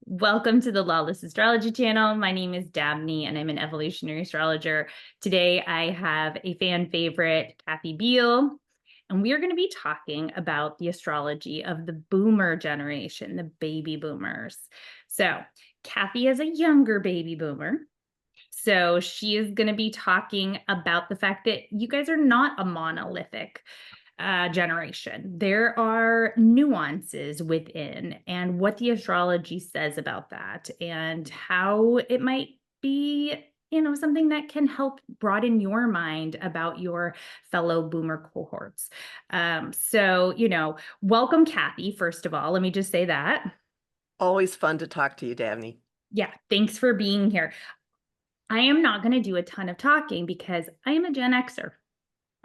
Welcome to the Lawless Astrology channel. My name is Dabney and I'm an evolutionary astrologer. Today I have a fan favorite, Kathy Biehl, and we are going to be talking about the astrology of the boomer generation, the baby boomers. So Kathy is a younger baby boomer. So she is going to be talking about the fact that you guys are not a monolithic generation. There are nuances within, and what the astrology says about that, and how it might be, something that can help broaden your mind about your fellow boomer cohorts. Welcome, Kathy. First of all, let me just say that. Always fun to talk to you, Dabney. Yeah, thanks for being here. I am not going to do a ton of talking because I am a Gen Xer.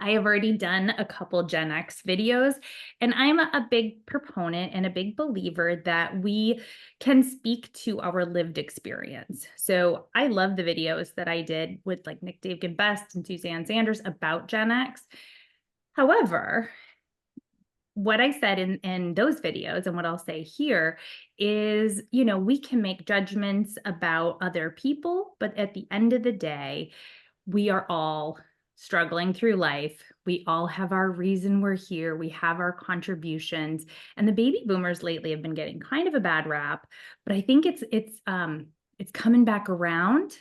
I have already done a couple Gen X videos, and I'm a big proponent and a big believer that we can speak to our lived experience. So I love the videos that I did with like Nick David Best and Suzanne Sanders about Gen X. However, what I said in those videos and what I'll say here is, we can make judgments about other people, but at the end of the day, we are all struggling through life. We all have our reason we're here. We have our contributions. And the baby boomers lately have been getting kind of a bad rap, but I think it's coming back around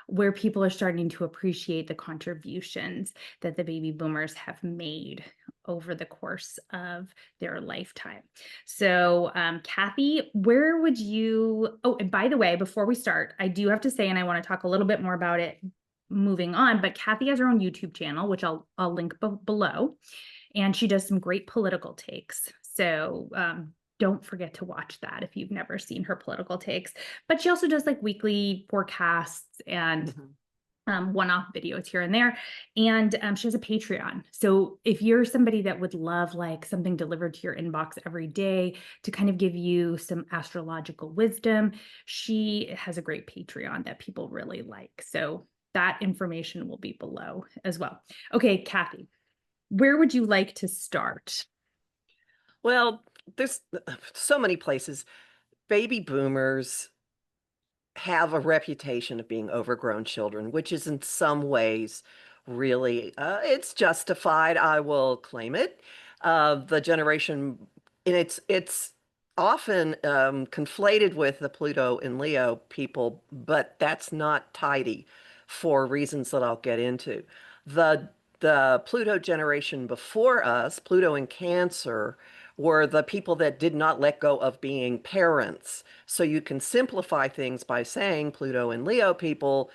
where people are starting to appreciate the contributions that the baby boomers have made over the course of their lifetime. So, Kathy, where would you? Oh, and by the way, before we start, I do have to say, and I want to talk a little bit more about it moving on, but Kathy has her own YouTube channel, which I'll link below, and she does some great political takes. So don't forget to watch that if you've never seen her political takes. But she also does like weekly forecasts and one-off videos here and there. And she has a Patreon. So if you're somebody that would love like something delivered to your inbox every day to kind of give you some astrological wisdom, she has a great Patreon that people really like. So that information will be below as well. Okay, Kathy, where would you like to start? Well, there's so many places. Baby boomers have a reputation of being overgrown children, which is in some ways really, it's justified. I will claim it. The generation, and it's often conflated with the Pluto and Leo people, but that's not tidy for reasons that I'll get into. The the Pluto generation before us, Pluto in Cancer, were the people that did not let go of being parents. So you can simplify things by saying Pluto and Leo people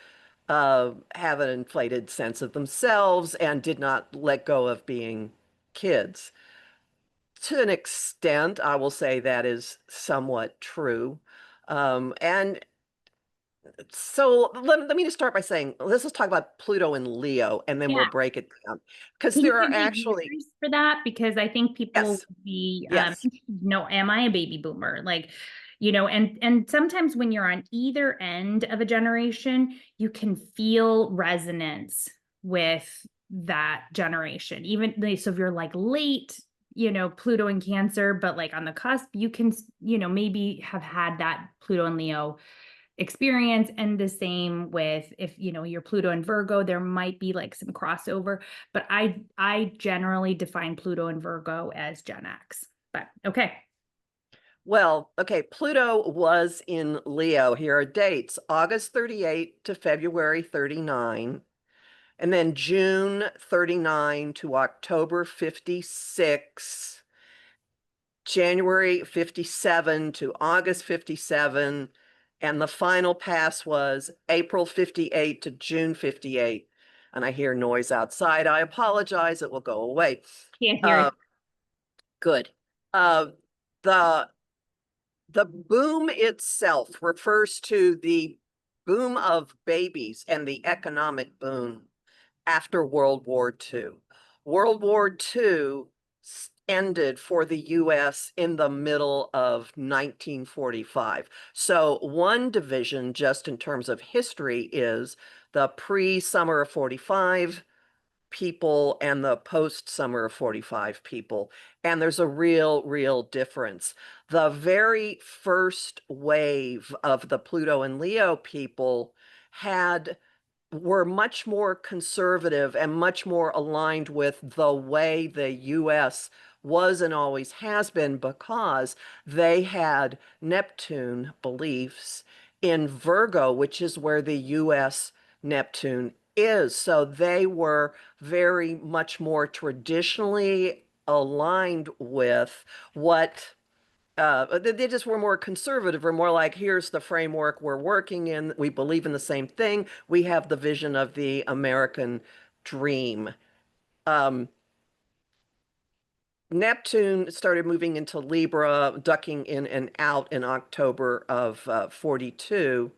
have an inflated sense of themselves and did not let go of being kids. To an extent, I will say that is somewhat true. And so let me just start by saying, let's just talk about Pluto and Leo, and then we'll Yeah. break it down. Because Can you there are give me actually, years for that? Because I think people yes, would be yes. interested to know, am I a baby boomer? Like, and sometimes when you're on either end of a generation, you can feel resonance with that generation. Even so if you're like late, Pluto and Cancer, but like on the cusp, you can, maybe have had that Pluto and Leo experience. And the same with if you're Pluto and Virgo, there might be like some crossover, but I generally define Pluto and Virgo as Gen X. But okay. Well, okay, Pluto was in Leo. Here are dates: August 38 to February 39, and then June 39 to October 56, January 57 to August 57, and the final pass was April 58 to June 58. And I hear noise outside. I apologize. It will go away. Can't hear it. Uh, good. Uh, the The boom itself refers to the boom of babies and the economic boom after World War II. World War II ended for the US in the middle of 1945. So one division, just in terms of history, is the pre-summer of 45 people and the post Summer of 45 people. And there's a real difference. The very first wave of the Pluto and Leo people had were much more conservative and much more aligned with the way the US was and always has been, because they had Neptune beliefs in Virgo, which is where the US Neptune is. So they were very much more traditionally aligned with what they just were more conservative, or more like, here's the framework we're working in. We believe in the same thing. We have the vision of the American dream. Um, Neptune started moving into Libra, ducking in and out in October of 42.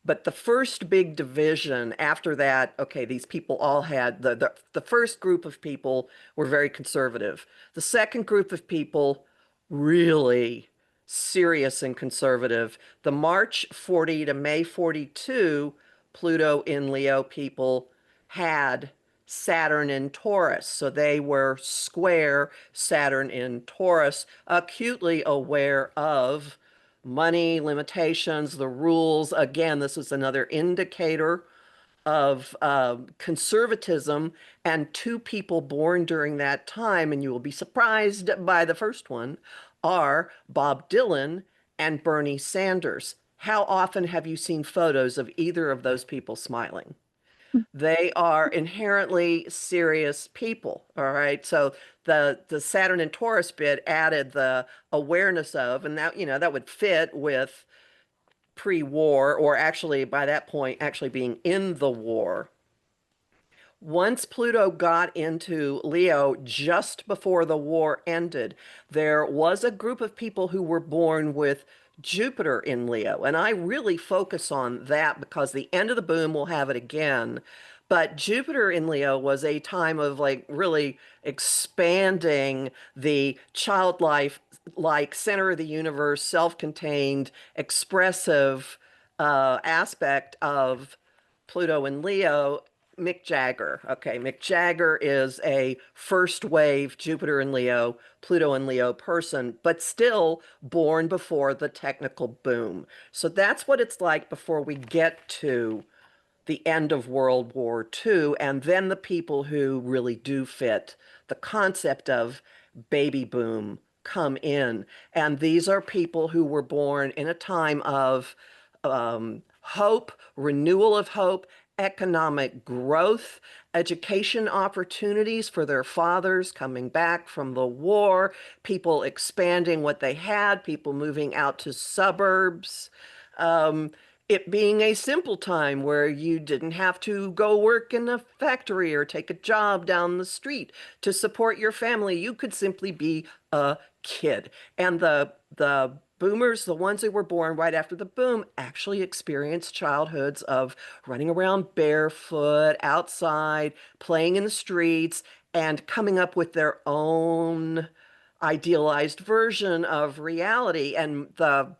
But the first big division after that, okay, these people all had the first group of people were very conservative. The second group of people really serious and conservative. The March 40 to May 42 Pluto in Leo people had Saturn in Taurus. So they were square Saturn in Taurus, acutely aware of money limitations, the rules. Again, this is another indicator of conservatism. And two people born during that time, and you will be surprised by the first one, are Bob Dylan and Bernie Sanders. How often have you seen photos of either of those people smiling? They are inherently serious people, all right? So the Saturn and Taurus bit added the awareness of, and that, that would fit with pre-war, or actually by that point actually being in the war. Once Pluto got into Leo just before the war ended, there was a group of people who were born with Jupiter in Leo. And I really focus on that because the end of the boom will have it again. But Jupiter in Leo was a time of like really expanding the childlike, like center of the universe, self-contained, expressive aspect of Pluto and Leo. Mick Jagger. Okay, Mick Jagger is a first wave Jupiter and Leo, Pluto and Leo person, but still born before the technical boom. So that's what it's like before we get to the end of World War II, and then the people who really do fit the concept of baby boom come in. And these are people who were born in a time of hope, renewal of hope, economic growth, education opportunities for their fathers coming back from the war, people expanding what they had, people moving out to suburbs. Um, it being a simple time where you didn't have to go work in a factory or take a job down the street to support your family. You could simply be a kid. And the boomers, the ones who were born right after the boom, actually experienced childhoods of running around barefoot, outside, playing in the streets, and coming up with their own idealized version of reality. And the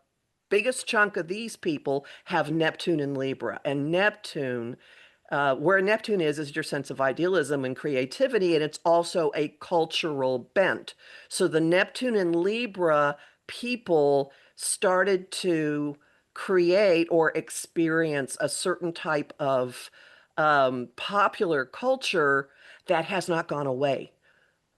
biggest chunk of these people have Neptune in Libra. And Neptune, where Neptune is your sense of idealism and creativity, and it's also a cultural bent. So the Neptune in Libra people started to create or experience a certain type of popular culture that has not gone away.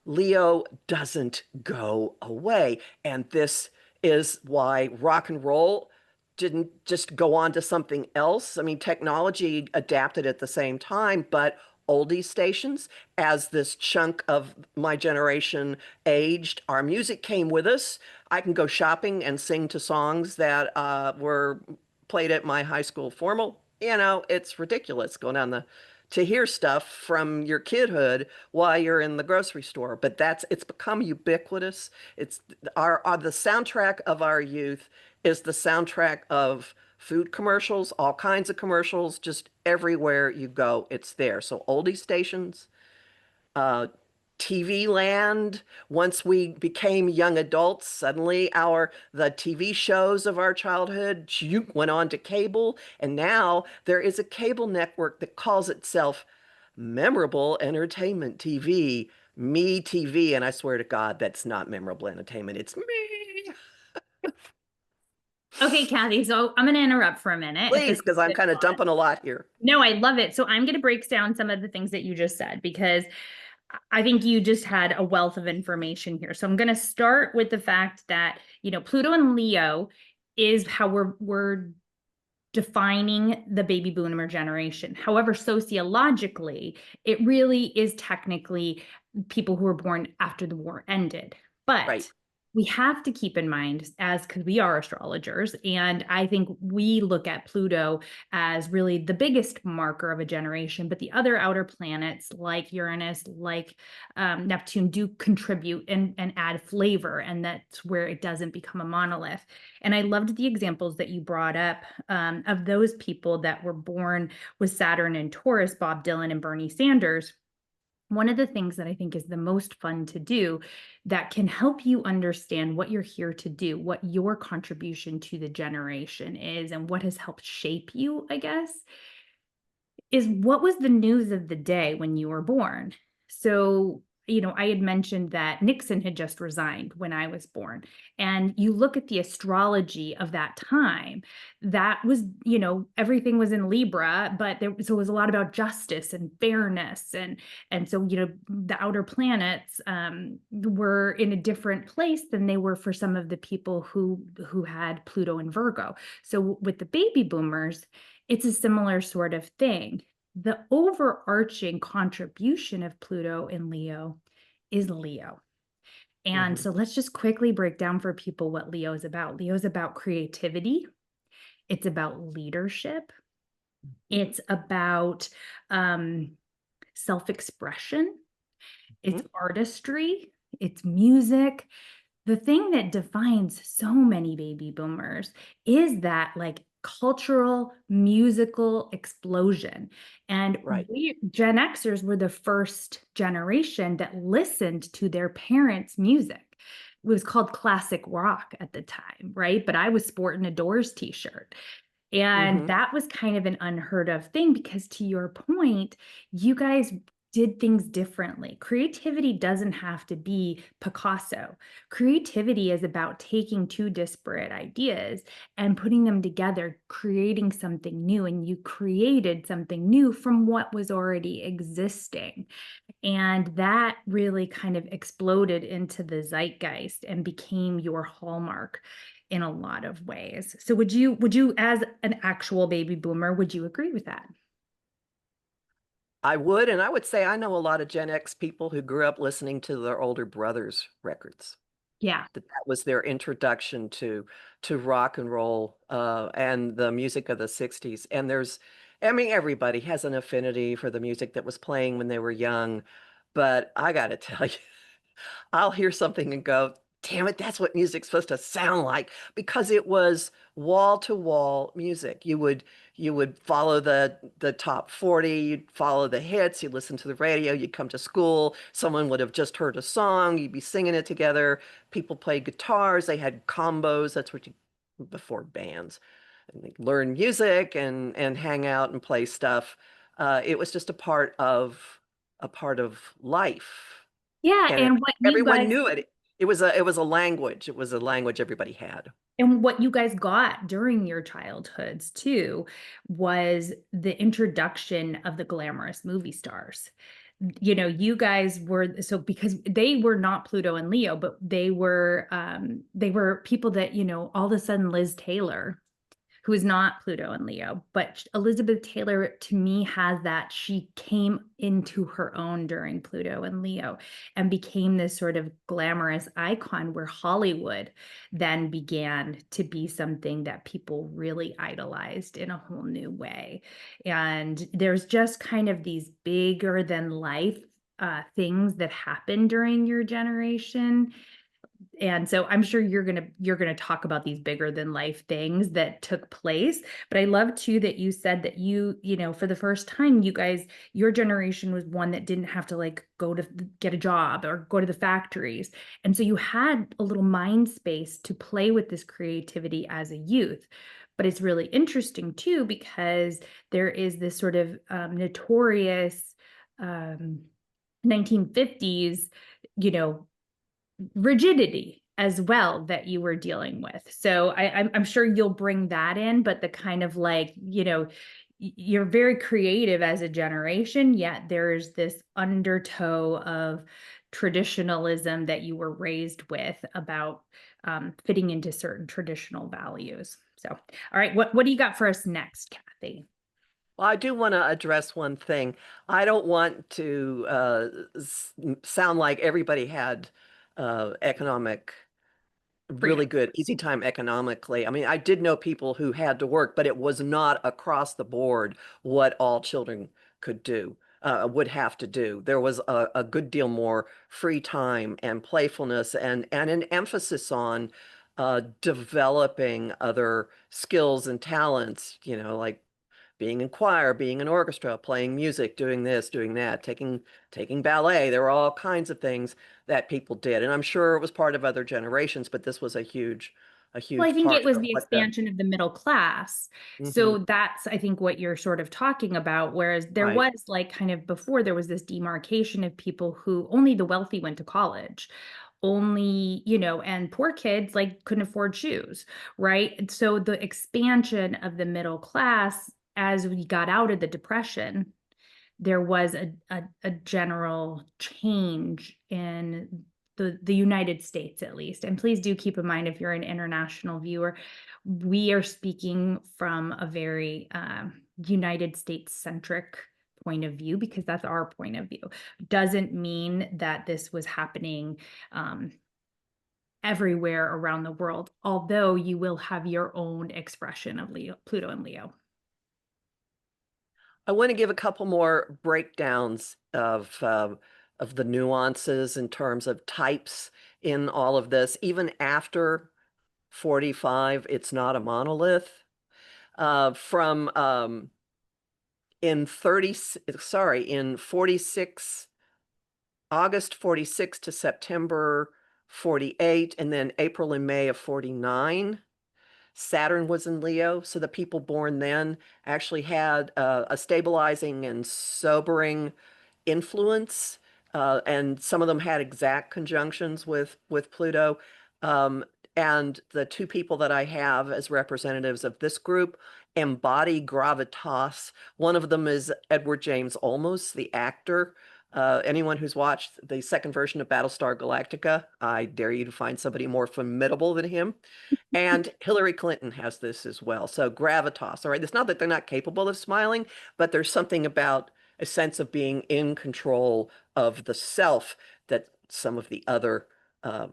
Leo doesn't go away. And this is why rock and roll didn't just go on to something else. I mean, technology adapted at the same time, but oldie stations, as this chunk of my generation aged, our music came with us. I can go shopping and sing to songs that were played at my high school formal. It's ridiculous going down to hear stuff from your kidhood while you're in the grocery store. But it's become ubiquitous. It's the soundtrack of our youth is the soundtrack of food commercials, all kinds of commercials, just everywhere you go, it's there. So oldie stations, uh, TV land. Once we became young adults, suddenly the TV shows of our childhood went on to cable, and now there is a cable network that calls itself memorable entertainment TV, me TV, and I swear to God, that's not memorable entertainment. It's me. Okay, Kathy, so I'm going to interrupt for a minute if this Please, because I'm is kind of on. dumping a lot here. No, I love it. So I'm going to break down some of the things that you just said because I think you just had a wealth of information here. So I'm going to start with the fact that, Pluto and Leo is how we're defining the baby boomer generation. However, sociologically, it really is technically people who were born after the war ended. Right. But we have to keep in mind, because we are astrologers, and I think we look at Pluto as really the biggest marker of a generation, but the other outer planets like Uranus, like Neptune, do contribute and add flavor, and that's where it doesn't become a monolith. And I loved the examples that you brought up of those people that were born with Saturn and Taurus, Bob Dylan and Bernie Sanders. One of the things that I think is the most fun to do that can help you understand what you're here to do, what your contribution to the generation is, and what has helped shape you, I guess, is what was the news of the day when you were born? So, I had mentioned that Nixon had just resigned when I was born. And you look at the astrology of that time, that was, everything was in Libra, but so it was a lot about justice and fairness. And so, the outer planets were in a different place than they were for some of the people who had Pluto and Virgo. So with the baby boomers, it's a similar sort of thing. The overarching contribution of Pluto in Leo is Leo. And Mhm. so let's just quickly break down for people what Leo is about. Leo is about creativity, it's about leadership, it's about self expression, it's Mhm. artistry, it's music. The thing that defines so many baby boomers is that cultural musical explosion. And Right. we Gen Xers were the first generation that listened to their parents' music. It was called classic rock at the time, right? But I was sporting a Doors t-shirt. And Hmm. that was kind of an unheard of thing because, to your point, you guys did things differently. Creativity doesn't have to be Picasso. Creativity is about taking two disparate ideas and putting them together, creating something new. And you created something new from what was already existing. And that really kind of exploded into the zeitgeist and became your hallmark in a lot of ways. So would you as an actual baby boomer, would you agree with that? I would, and I would say I know a lot of Gen X people who grew up listening to their older brothers' records. Yeah. That was their introduction to rock and roll and the music of the 60s. And I mean, everybody has an affinity for the music that was playing when they were young. But I got to tell you, I'll hear something and go, damn it, that's what music's supposed to sound like because it was wall to wall music. You would follow the top 40, you'd follow the hits, you'd listen to the radio, you'd come to school, someone would have just heard a song, you'd be singing it together. People played guitars, they had combos, that's what you before bands. And they learn music and hang out and play stuff. It was just a part of life Yeah, and and what you everyone guys knew it. It was a language. It was a language everybody had. got during your childhoods too was the introduction of the glamorous movie stars. You guys were, so because they were not Pluto and Leo, but they were people that, all of a sudden Liz Taylor, who is not Pluto and Leo, but Elizabeth Taylor to me has that she came into her own during Pluto and Leo and became this sort of glamorous icon where Hollywood then began to be something that people really idolized in a whole new way. And there's just kind of these bigger than life things that happened during your generation, and so I'm sure you're gonna talk about these bigger than life things that took place. But I love too that you said that for the first time, your generation was one that didn't have to go to get a job or go to the factories. And so you had a little mind space to play with this creativity as a youth. But it's really interesting too, because there is this sort of notorious um, 1950s, you know, rigidity as well that you were dealing with. So I'm sure you'll bring that in, but the kind of like, you're very creative as a generation, yet there's this undertow of traditionalism that you were raised with about fitting into certain traditional values. So, all right, what do you got for us next, Kathy? Well, I do want to address one thing. I don't want to sound like everybody had economic Freedom. really good, easy time economically. I mean, I did know people who had to work, but it was not across the board what all children could do, would have to do. There was a good deal more free time and playfulness and an emphasis on developing other skills and talents, like being in choir, being in orchestra, playing music, doing this, doing that, taking ballet. There were all kinds of things that people did. And I'm sure it was part of other generations, but this was a Well, I huge think it part was of the what the expansion of the middle class. Mhm. So that's, I think, what you're sort of talking about. Whereas there Right. was like kind of before there was this demarcation of people who only the wealthy went to college, only, and poor kids like couldn't afford shoes, right? And so the expansion of the middle class as we got out of the Depression, there was a general change in the United States, at least. And please do keep in mind, if you're an international viewer, we are speaking from a very United States centric point of view because that's our point of view. Doesn't mean that this was happening everywhere around the world, although you will have your own expression of Leo, Pluto and Leo. I want to give a couple more breakdowns of the nuances in terms of types in all of this. Even after 45, it's not a monolith. From in 30, sorry, in 46, August 46 to September 48, and then April and May of 49. Saturn was in Leo, so the people born then actually had a stabilizing and sobering influence, and some of them had exact conjunctions with Pluto. Um, and the two people that I have as representatives of this group embody gravitas. One of them is Edward James Olmos, the actor. Anyone who's watched the second version of Battlestar Galactica, I dare you to find somebody more formidable than him. And Hillary Clinton has this as well. So gravitas, all right. It's not that they're not capable of smiling, but there's something about a sense of being in control of the self that some of the other,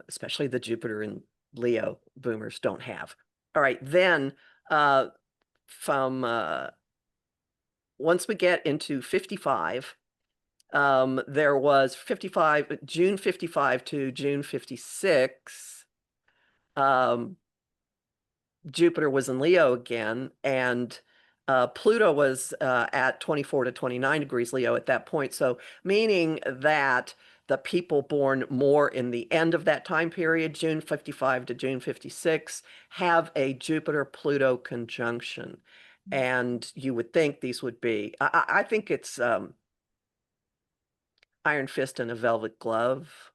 especially the Jupiter and Leo boomers, don't have. All right, then uh, from once we get into 55, there was 55, June 55 to June 56. Jupiter was in Leo again, and Pluto was at 24 to 29 degrees Leo at that point. So, meaning that the people born more in the end of that time period, June 55 to June 56, have a Jupiter Pluto conjunction. And you would think these would be, I think it's Iron Fist and a Velvet Glove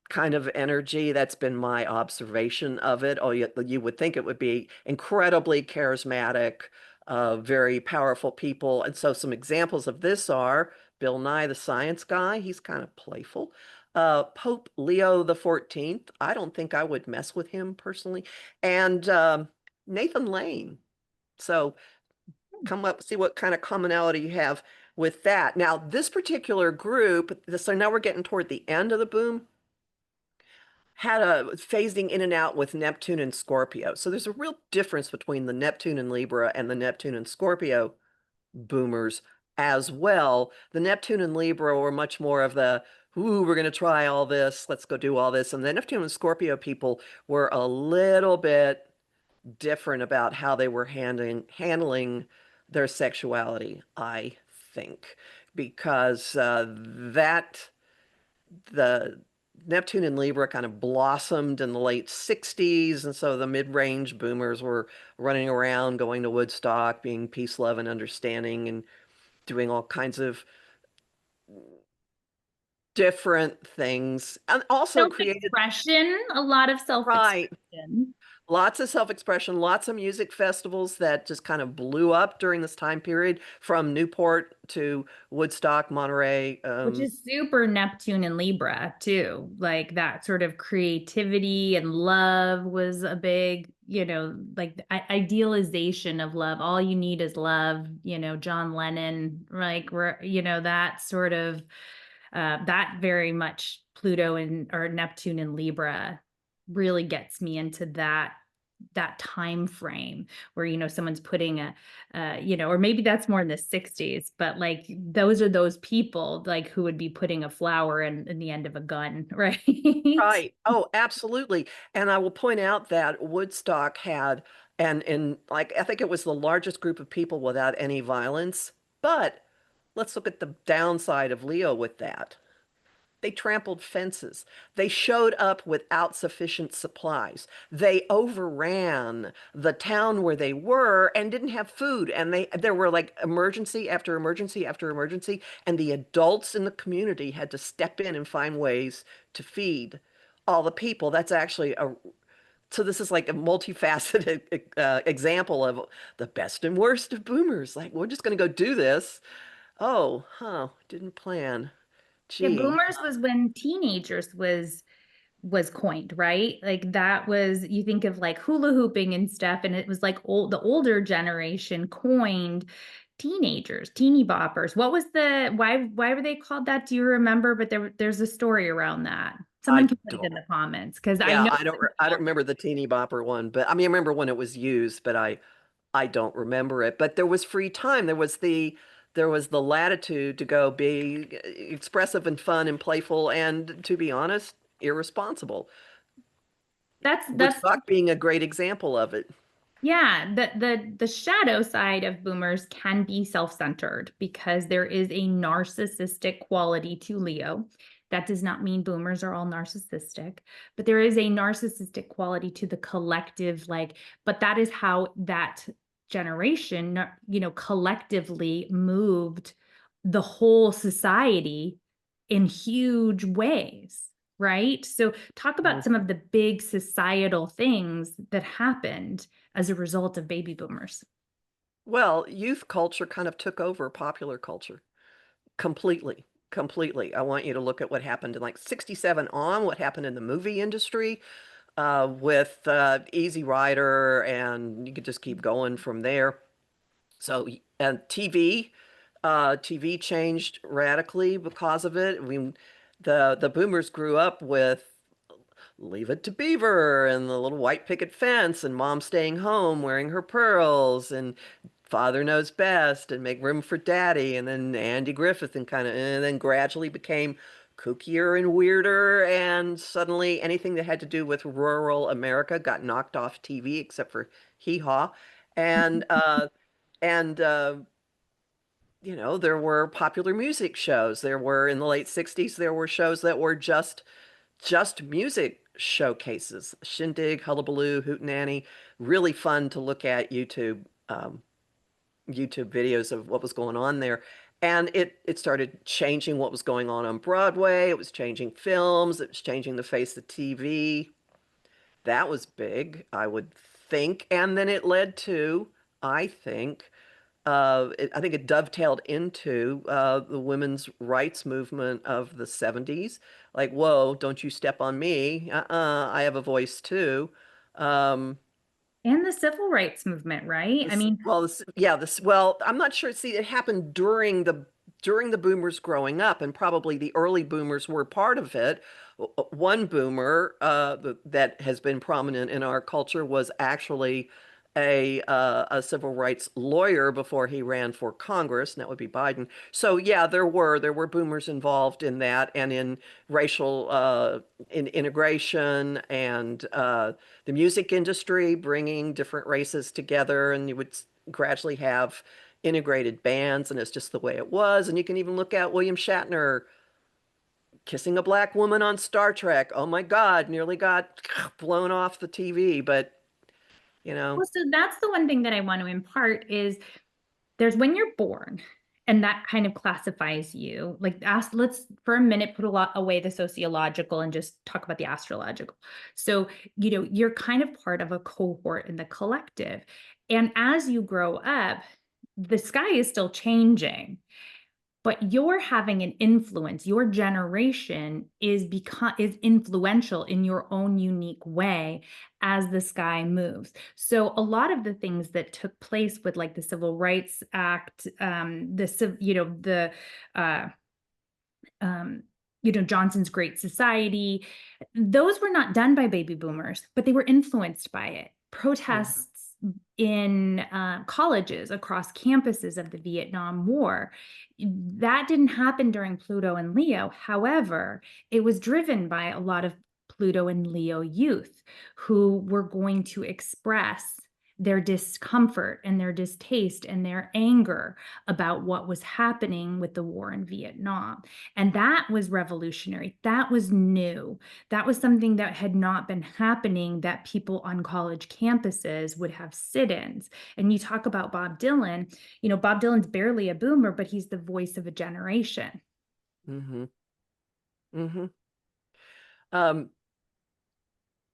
kind of energy. That's been my observation of it. Oh, you would think it would be incredibly charismatic, very powerful people. And so some examples of this are Bill Nye, the science guy. He's kind of playful. Pope Leo the 14th. I don't think I would mess with him personally. And Nathan Lane. So come up, see what kind of commonality you have with that. Now, this particular group, so now we're getting toward the end of the boom, had a phasing in and out with Neptune and Scorpio. So there's a real difference between the Neptune and Libra and the Neptune and Scorpio boomers as well. The Neptune and Libra were much more of the, ooh, we're going to try all this, let's go do all this. And the Neptune and Scorpio people were a little bit different about how they were handling their sexuality, I think, because that the Neptune and Libra kind of blossomed in the late 60s. And so the mid-range boomers were running around, going to Woodstock, being peace, love, and understanding, and doing all kinds of different things, and also created, Self-expression, a lot of right, self-expression. lots of self-expression, lots of music festivals that just kind of blew up during this time period, from Newport to Woodstock, Monterey. Which is super Neptune and Libra too. Like that sort of creativity and love was a big, like the idealization of love. All you need is love, John Lennon, like that sort of that very much Pluto and or Neptune and Libra really gets me into that time frame where someone's putting a or maybe that's more in the 60s, but like those are those people like who would be putting a flower in the end of a gun, right? Right. Oh, absolutely. And I will point out that Woodstock had, and like I think it was the largest group of people without any violence. But let's look at the downside of Leo with that. They trampled fences. They showed up without sufficient supplies. They overran the town where they were and didn't have food. And there were like emergency after emergency after emergency. And the adults in the community had to step in and find ways to feed all the people. That's actually so this is like a multifaceted example of the best and worst of boomers. Like, we're just going to go do this. Oh, huh, didn't plan. Yeah, Gee. boomers was when teenagers was coined, right? Like that was, you think of like hula hooping and stuff, and it was like the older generation coined teenagers, teeny boppers. What was the why were they called that? Do you remember? But there's a story around that. Someone I can put it in don't. the comments because I Yeah, know I don't remember the teeny bopper one, but I mean I remember when it was used, but I don't remember it. But there was free time. There was the latitude to go be expressive and fun and playful and, to be honest, irresponsible. that's Woodstock being a great example of it. yeah, the shadow side of boomers can be self-centered because there is a narcissistic quality to Leo. That does not mean boomers are all narcissistic, but there is a narcissistic quality to the collective, like, but that is how that generation, collectively moved the whole society in huge ways, right? So talk about Mhm. some of the big societal things that happened as a result of baby boomers. Well, youth culture kind of took over popular culture completely. Completely. I want you to look at what happened in like 67 on, what happened in the movie industry, with Easy Rider, and you could just keep going from there. So, and TV changed radically because of it. I mean, the boomers grew up with Leave It to Beaver and the little white picket fence and mom staying home wearing her pearls and father knows best and make room for daddy, and then Andy Griffith, and then gradually became kookier and weirder, and suddenly anything that had to do with rural America got knocked off TV except for Hee Haw. And and there were popular music shows. There were, in the late 60s, there were shows that were just music showcases. Shindig, Hullabaloo, Hootenanny. Really fun to look at YouTube videos of what was going on there. And it started changing what was going on Broadway. It was changing films. It was changing the face of TV. That was big, I would think. And then it led to, I think, I think it dovetailed into the women's rights movement of the 70s. Like, whoa, don't you step on me. I have a voice too. Um, And the civil rights movement, right? I this, mean, well, this, yeah, this, well, I'm not sure. See, it happened during the boomers growing up, and probably the early boomers were part of it. One boomer that has been prominent in our culture was actually a civil rights lawyer before he ran for Congress, and that would be Biden. So yeah, there were boomers involved in that, and in racial in integration, and the music industry bringing different races together, and you would gradually have integrated bands, and it's just the way it was. And you can even look at William Shatner kissing a black woman on Star Trek. Oh my God, nearly got blown off the TV, but you know, well, so that's the one thing that I want to impart is there's when you're born, And that kind of classifies you. Like, let's for a minute put a lot away the sociological and just talk about the astrological. So, you're kind of part of a cohort in the collective. And as you grow up, the sky is still changing, but you're having an influence. Your generation is influential in your own unique way as the sky moves. So a lot of the things that took place with like the Civil Rights Act, uh, um, Johnson's Great Society, those were not done by baby boomers, but they were influenced by it. Protests in colleges across campuses of the Vietnam War, that didn't happen during Pluto and Leo. However, it was driven by a lot of Pluto and Leo youth who were going to express their discomfort and their distaste and their anger about what was happening with the war in Vietnam. And that was revolutionary. That was new. That was something that had not been happening, that people on college campuses would have sit-ins. And you talk about Bob Dylan, Bob Dylan's barely a boomer, but he's the voice of a generation. Mm-hmm. Mm-hmm.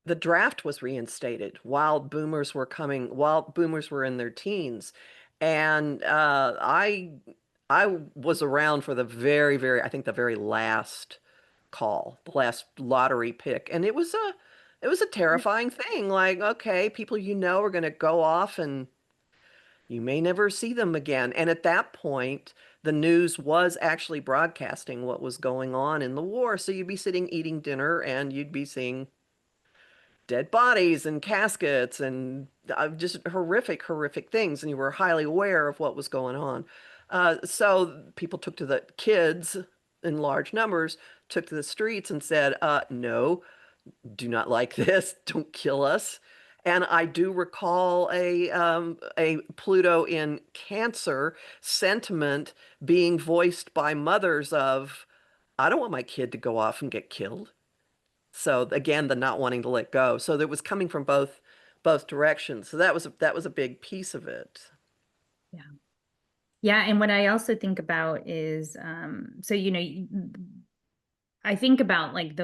The draft was reinstated while boomers were in their teens. And I was around for the very, very, I think the very last call, the last lottery pick. And it was a terrifying thing. Like, okay, people are going to go off and you may never see them again. And at that point, the news was actually broadcasting what was going on in the war. So you'd be sitting eating dinner and you'd be seeing dead bodies and caskets and just horrific, horrific things. And you were highly aware of what was going on. So people took to the kids in large numbers, took to the streets and said, no, do not like this. Don't kill us. And I do recall a Pluto in Cancer sentiment being voiced by mothers of, I don't want my kid to go off and get killed. So again, the not wanting to let go. So it was coming from both directions. So that was a big piece of it. Yeah. Yeah. And what I also think about is, I think about like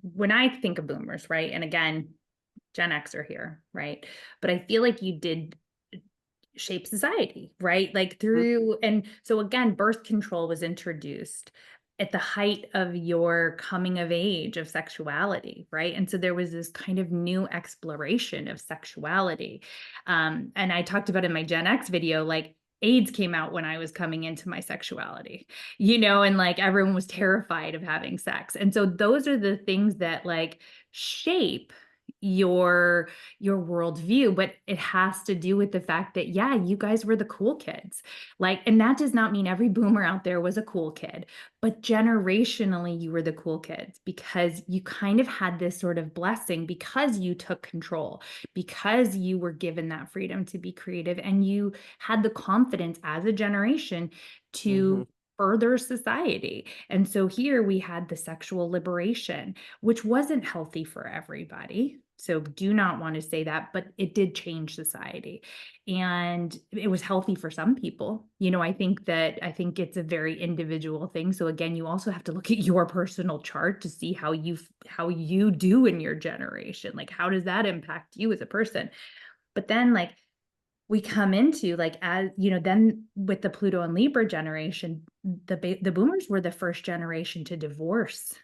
when I think of boomers, right? And again, Gen X are here, right? But I feel like you did shape society, right? Like and so again, birth control was introduced at the height of your coming of age of sexuality, right? And so there was this kind of new exploration of sexuality. And I talked about in my Gen X video, like AIDS came out when I was coming into my sexuality, and like everyone was terrified of having sex. And so those are the things that like shape your worldview, but it has to do with the fact that, yeah, you guys were the cool kids. Like, and that does not mean every boomer out there was a cool kid, but generationally, you were the cool kids because you kind of had this sort of blessing because you took control, because you were given that freedom to be creative, and you had the confidence as a generation Mm-hmm. to further society. And so here we had the sexual liberation, which wasn't healthy for everybody. So do not want to say that, but it did change society. And it was healthy for some people. I think it's a very individual thing. So again, you also have to look at your personal chart to see how you do in your generation. Like, how does that impact you as a person? But then like we come into like, as then with the Pluto and Libra generation, the boomers were the first generation to divorce,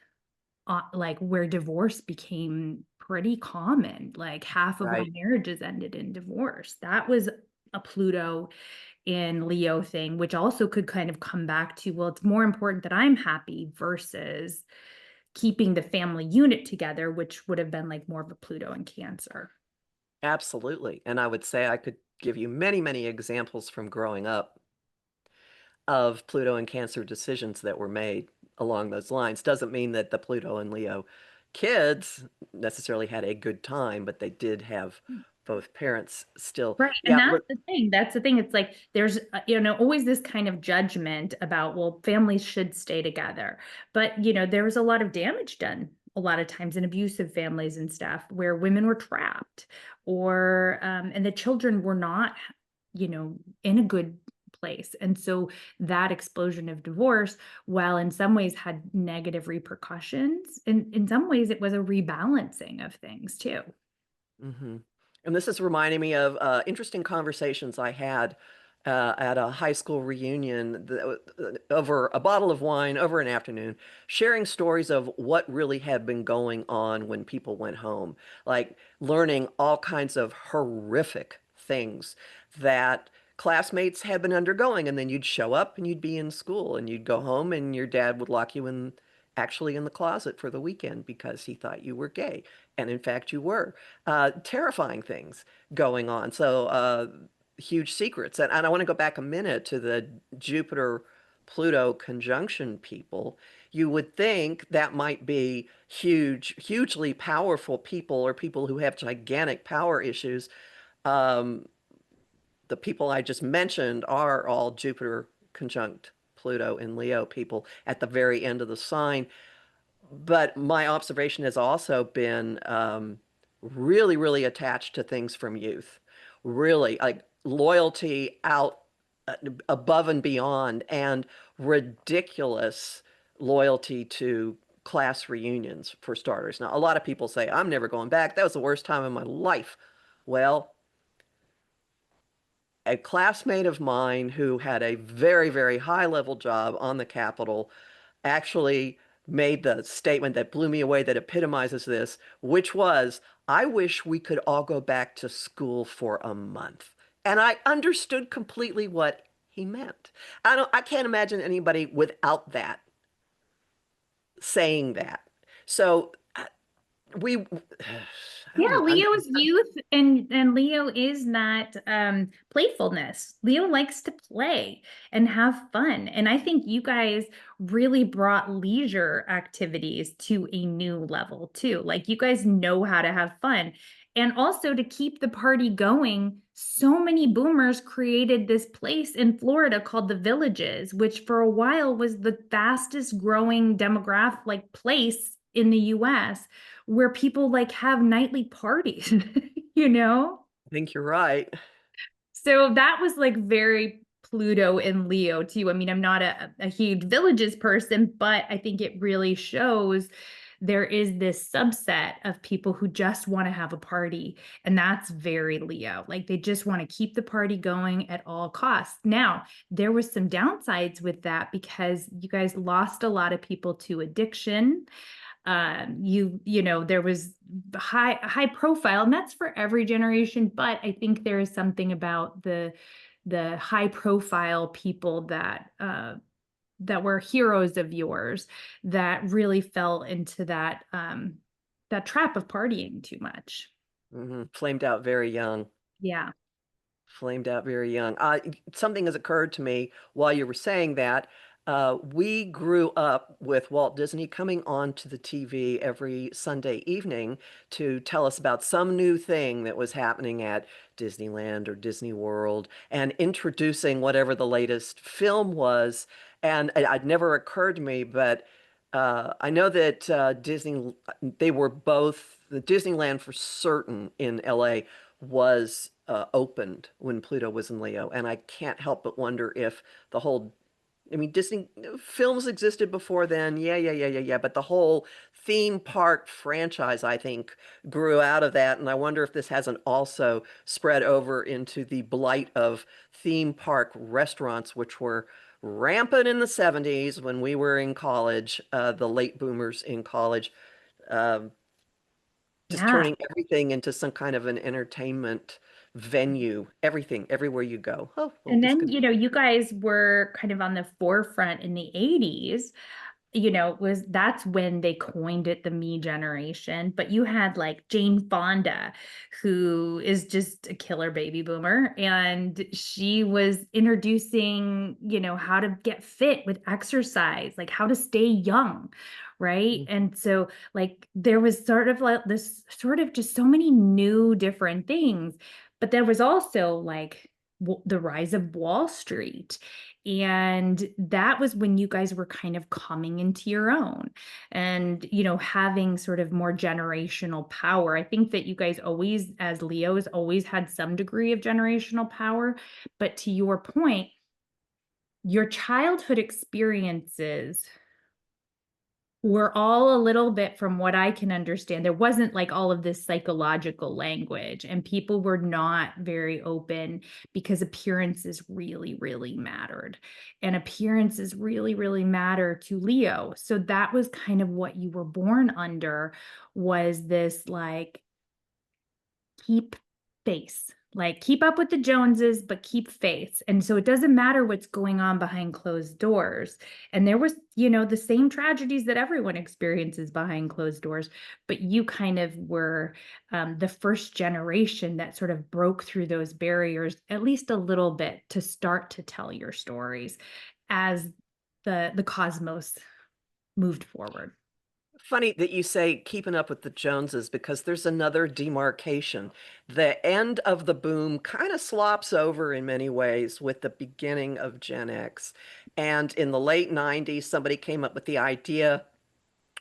like where divorce became pretty common. Like half of all Right. marriages ended in divorce. That was a Pluto in Leo thing, which also could kind of come back to, well, it's more important that I'm happy versus keeping the family unit together, which would have been like more of a Pluto in Cancer. Absolutely. And I would say I could give you many, many examples from growing up of Pluto and Cancer decisions that were made along those lines. Doesn't mean that the Pluto and Leo kids necessarily had a good time, but they did have both parents still. Right. And Yeah, look, that's the thing. It's like there's, always this kind of judgment about, well, families should stay together. But, there was a lot of damage done a lot of times in abusive families and stuff where women were trapped and the children were not, in a good place. And so that explosion of divorce, while in some ways had negative repercussions, in some ways it was a rebalancing of things too. Hmm. And this is reminding me of interesting conversations I had at a high school reunion over a bottle of wine over an afternoon, sharing stories of what really had been going on when people went home, like learning all kinds of horrific things that classmates had been undergoing. And then you'd show up and you'd be in school and you'd go home and your dad would lock you in, actually in the closet for the weekend because he thought you were gay. And in fact, you were. Terrifying things going on. So, huge secrets. And I want to go back a minute to the Jupiter Pluto conjunction people. You would think that might be huge, hugely powerful people or people who have gigantic power issues. Um, the people I just mentioned are all Jupiter conjunct Pluto in Leo people at the very end of the sign. But my observation has also been really, really attached to things from youth. Really, like loyalty out above and beyond, and ridiculous loyalty to class reunions, for starters. Now, a lot of people say, I'm never going back. That was the worst time of my life. Well, a classmate of mine who had a very, very high level job on the Capitol actually made the statement that blew me away that epitomizes this, which was, I wish we could all go back to school for a month. And I understood completely what he meant. I can't imagine anybody without that saying that. So we, Yeah, I'm Leo is youth, and Leo is that playfulness. Leo likes to play and have fun. And I think you guys really brought leisure activities to a new level too. Like you guys know how to have fun. And also to keep the party going, so many boomers created this place in Florida called the Villages, which for a while was the fastest growing demographic like place in the US where people like have nightly parties, you know? I think you're right. So that was like very Pluto and Leo too. I mean, I'm not a huge villages person, but I think it really shows there is this subset of people who just want to have a party. And that's very Leo. Like they just want to keep the party going at all costs. Now, there was some downsides with that because you guys lost a lot of people to addiction. You know, there was high profile, and that's for every generation, but I think there is something about the high profile people that were heroes of yours that really fell into that trap of partying too much. Flamed out very young. Yeah. Flamed out very young. Something has occurred to me while you were saying that. We grew up with Walt Disney coming onto the TV every Sunday evening to tell us about some new thing that was happening at Disneyland or Disney World and introducing whatever the latest film was. And it never occurred to me, but I know that they were both, the Disneyland for certain in LA was opened when Pluto was in Leo. And I can't help but wonder if the whole, I mean, Disney films existed before then. Yeah. But the whole theme park franchise, I think, grew out of that. And I wonder if this hasn't also spread over into the blight of theme park restaurants, which were rampant in the 70s when we were in college, the late boomers in college. Um, just Yeah. turning everything into some kind of an entertainment venue, everything, everywhere you go. Oh, well, And this then, could, you know, you guys were kind of on the forefront in the 80s, you know, was that's when they coined it the me generation. But you had like Jane Fonda, who is just a killer baby boomer, and she was introducing, you know, how to get fit with exercise, like how to stay young, right? And so like there was sort of like this sort of just so many new different things, but there was also like the rise of Wall Street. And that was when you guys were kind of coming into your own and, you know, having sort of more generational power. I think that you guys always, as Leos, always had some degree of generational power. But to your point, your childhood experiences were all a little bit, from what I can understand, there wasn't like all of this psychological language, and people were not very open because appearances really, really mattered. And appearances really, really matter to Leo. So that was kind of what you were born under, was this like keep face, like keep up with the Joneses, but keep face. And so it doesn't matter what's going on behind closed doors. And there was, the same tragedies that everyone experiences behind closed doors, but you kind of were the first generation that sort of broke through those barriers, at least a little bit, to start to tell your stories as the cosmos moved forward. Funny that you say keeping up with the Joneses because there's another demarcation. The end of the boom kind of slops over in many ways with the beginning of Gen X. And in the late 90s, somebody came up with the idea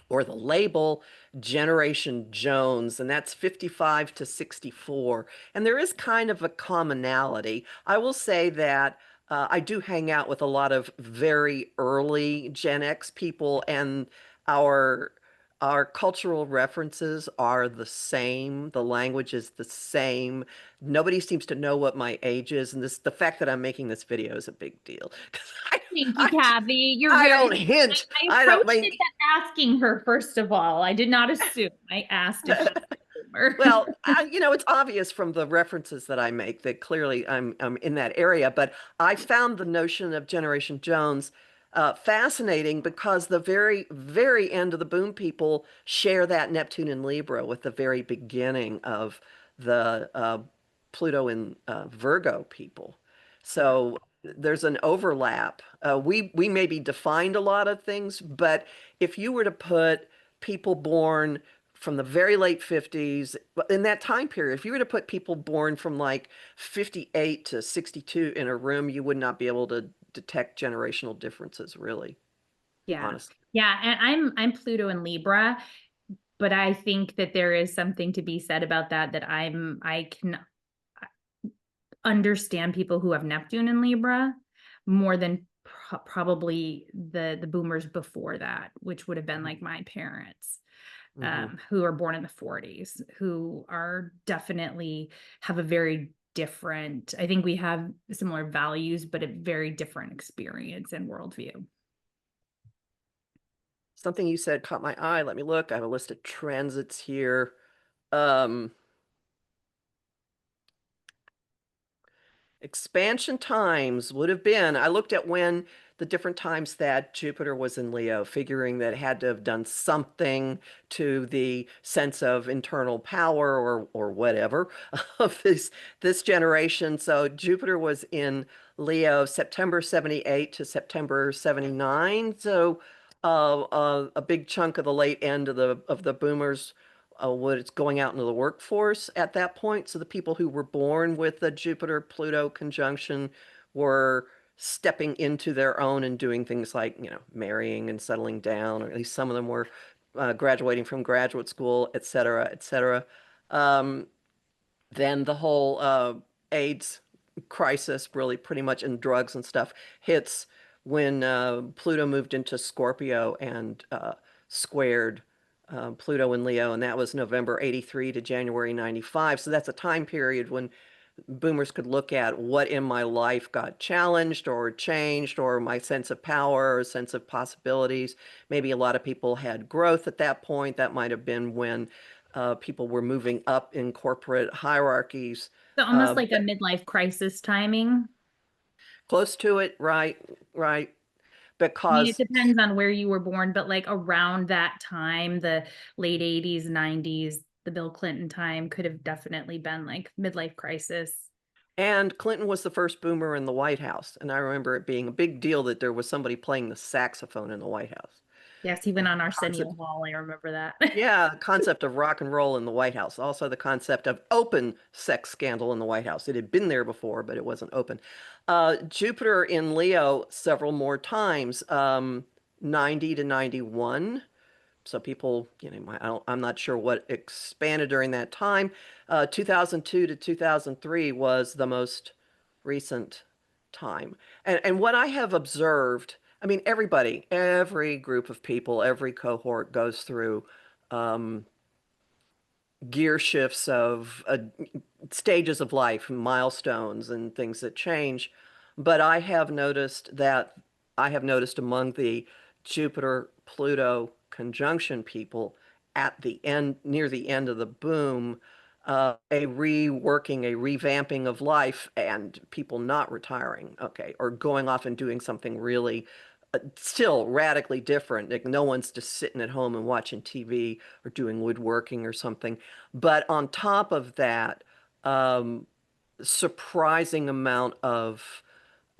or the label Generation Jones, and that's 55 to 64. And there is kind of a commonality. I will say that I do hang out with a lot of very early Gen X people, and our our cultural references are the same. The language is the same. Nobody seems to know what my age is, and the fact that I'm making this video is a big deal because Thank you, I, Kathy. You're I very, don't hint. I I don't approached mean. it asking her, first of all. I did not assume. I asked if she was a boomer. Well, it's obvious from the references that I make that clearly I'm in that area, but I found the notion of Generation Jones fascinating because the very, very end of the Boom people share that Neptune and Libra with the very beginning of the Pluto and Virgo people. Yeah. So there's an overlap. We maybe defined a lot of things, but if you were to put people born from the very late 50s, in that time period, if you were to put people born from like 58 to 62 in a room, you would not be able to detect generational differences, really, Yeah. honestly. Yeah. And I'm Pluto and Libra, but I think that there is something to be said about that I can understand people who have Neptune and Libra more than probably the boomers before that, which would have been like my parents. Hmm. Who are born in the 40s, who are definitely have a very different, I think we have similar values, but a very different experience and worldview. Something you said caught my eye. Let me look. I have a list of transits here. Um, Expansion times would have been, I looked at when the different times that Jupiter was in Leo, figuring that it had to have done something to the sense of internal power or whatever of this generation. So Jupiter was in Leo September 78 to September 79. So a big chunk of the late end of the boomers was going out into the workforce at that point. So the people who were born with the Jupiter-Pluto conjunction were stepping into their own and doing things like, marrying and settling down, or at least some of them were graduating from graduate school, et cetera, et cetera. Um, then the whole AIDS crisis, really pretty much, and drugs and stuff, hits when Pluto moved into Scorpio and squared Pluto and Leo, and that was November 83 to January 95. So that's a time period when boomers could look at what in my life got challenged or changed, or my sense of power or sense of possibilities. Maybe a lot of people had growth at that point. That might have been when people were moving up in corporate hierarchies. So almost like a But midlife crisis timing. close to it, right, right. I mean, it Because depends on where you were born, but like around that time, the late 80s, 90s, the Bill Clinton time could have definitely been like midlife crisis. And Clinton was the first boomer in the White House. And I remember it being a big deal that there was somebody playing the saxophone in the White House. Yes, even The on concept, Arsenio Hall, I remember that. yeah, the concept of rock and roll in the White House. Also the concept of open sex scandal in the White House. It had been there before, but it wasn't open. Jupiter in Leo several more times, 90 to 91. So people, I'm not sure what expanded during that time. 2002 to 2003 was the most recent time. And what I have observed, I mean, everybody, every group of people, every cohort goes through um, gear shifts of stages of life, milestones, and things that change. But I have noticed among the Jupiter-Pluto conjunction people at the end, near the end of the boom, a reworking, a revamping of life, and people not retiring, okay, or going off and doing something really still radically different. Like no one's just sitting at home and watching TV or doing woodworking or something. But on top of that, um, surprising amount of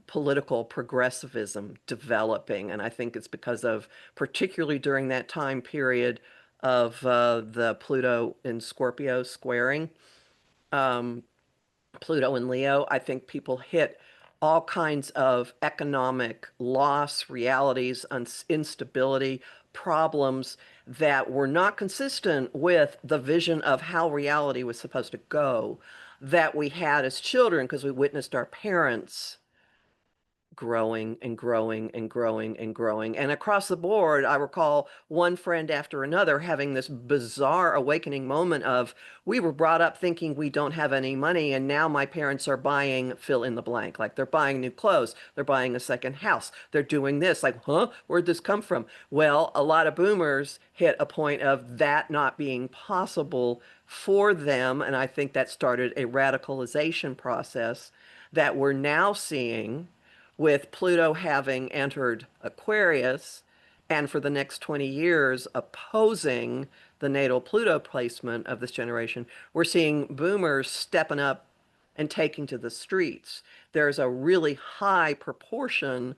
political progressivism developing. And I think it's because of, particularly during that time period of the Pluto in Scorpio squaring, um, Pluto and Leo, I think people hit all kinds of economic loss, realities, instability, problems that were not consistent with the vision of how reality was supposed to go that we had as children because we witnessed our parents growing and growing and growing and growing. And across the board, I recall one friend after another having this bizarre awakening moment of, we were brought up thinking we don't have any money, and now my parents are buying fill in the blank. Like they're buying new clothes, they're buying a second house, they're doing this. Like, huh? Where'd this come from? Well, a lot of boomers hit a point of that not being possible for them. And I think that started a radicalization process that we're now seeing with Pluto having entered Aquarius and for the next 20 years opposing the natal Pluto placement of this generation, we're seeing boomers stepping up and taking to the streets. There's a really high proportion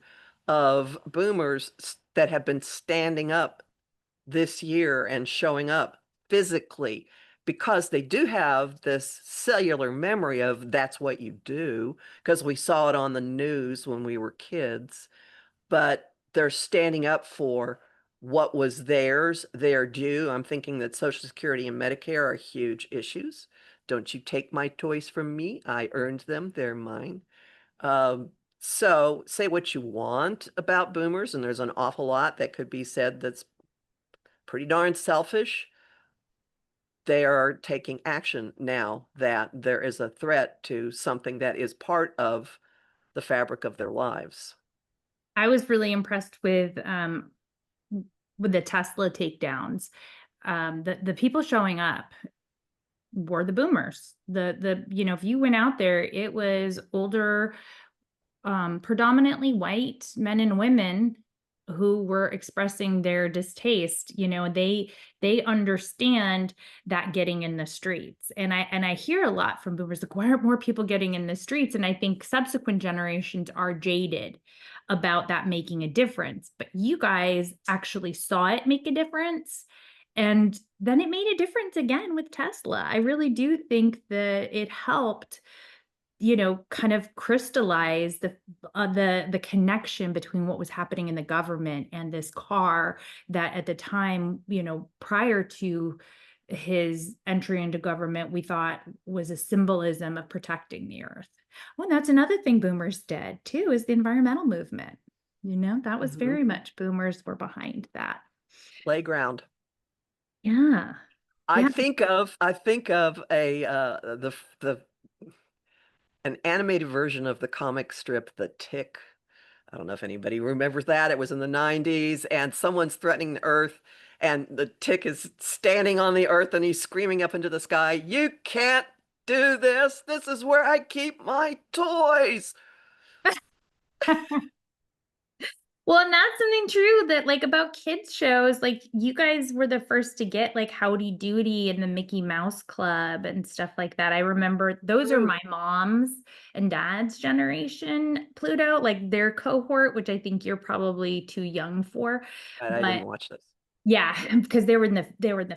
of boomers that have been standing up this year and showing up physically because they do have this cellular memory of that's what you do because we saw it on the news when we were kids, but they're standing up for what was theirs, their due. I'm thinking that Social Security and Medicare are huge issues. Don't you take my toys from me. I earned them. They're mine. So say what you want about boomers, and there's an awful lot that could be said that's pretty darn selfish. They are taking action now that there is a threat to something that is part of the fabric of their lives. I was really impressed with the Tesla takedowns. The people showing up were the boomers. If you went out there, it was older, predominantly white men and women who were expressing their distaste. They understand that getting in the streets. And I hear a lot from boomers, like, why aren't more people getting in the streets? And I think subsequent generations are jaded about that making a difference. But you guys actually saw it make a difference. And then it made a difference again with Tesla. I really do think that it helped kind of crystallize the connection between what was happening in the government and this car that at the time, prior to his entry into government, we thought was a symbolism of protecting the earth. Well, that's another thing boomers did too, is the environmental movement. That was Mhm. very much boomers were behind that. Playground. Yeah. I Yeah. think of a the an animated version of the comic strip The Tick. I don't know if anybody remembers that. It was in the 90s, and someone's threatening the Earth, and the tick is standing on the Earth and he's screaming up into the sky, "You can't do this! This is where I keep my toys!" Well, and that's something true that like about kids shows, like you guys were the first to get like Howdy Doody and the Mickey Mouse Club and stuff like that. I remember those are Woo! my mom's and dad's generation Pluto, like their cohort, which I think you're probably too young for. I But didn't watch this. yeah, because they were in the